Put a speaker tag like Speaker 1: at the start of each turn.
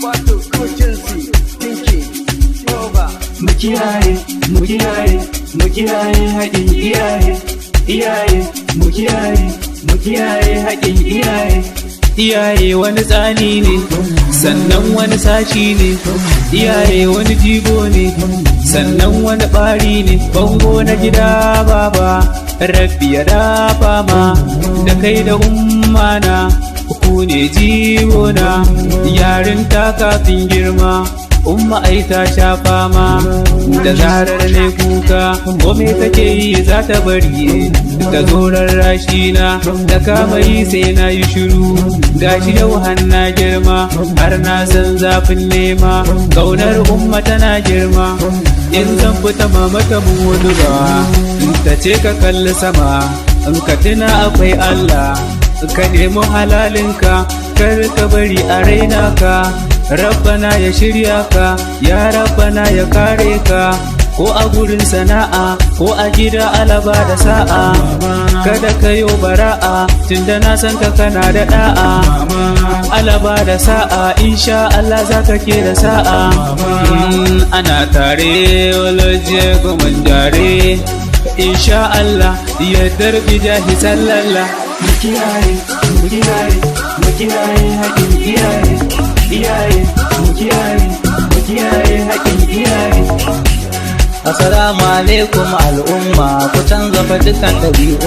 Speaker 1: wato cogency thinking over.
Speaker 2: Mu kiyaye haƙin iyaye, mu kiyaye haƙin iyaye. Iyaye wani tsani ne, sannan wani sashi ne, iyaye wani jigo ne, sannan wani ɓari ne, bango na gida baba, rabbi ya dafa ma, da kai da ummana, ku ne jigona, yarinta kafin girma. Umma ai ta sha fama da zarar ne kuka kome take yi za ta bari ta zorar rashina da kama yi sai na yi shiru gashi yau hanna girma har na san zafin nema ƙaunar umma tana girma in zan fita mama ta mun wani ba ta ce ka kalli sama in ka tuna akwai Allah ka nemi halalinka kar ka bari a raina ka Rabbana ya shirya ka, ya Rabbana ya kare ka, ko a gurin sana'a, ko a gida alaba da sa'a. Kada ka yo bara'a, tunda na san ka kana da da'a. Alaba da sa'a, insha Allah za ka ke da sa'a. Ana tare, walaje kuma jare. Insha Allah, yardar bijahi sallalla. Mu kiyaye haƙin iyaye. Mu kiyaye haƙin iyaye.
Speaker 3: Assalamu alaikum al'umma, ku canza fa dukkan ɗabi'u.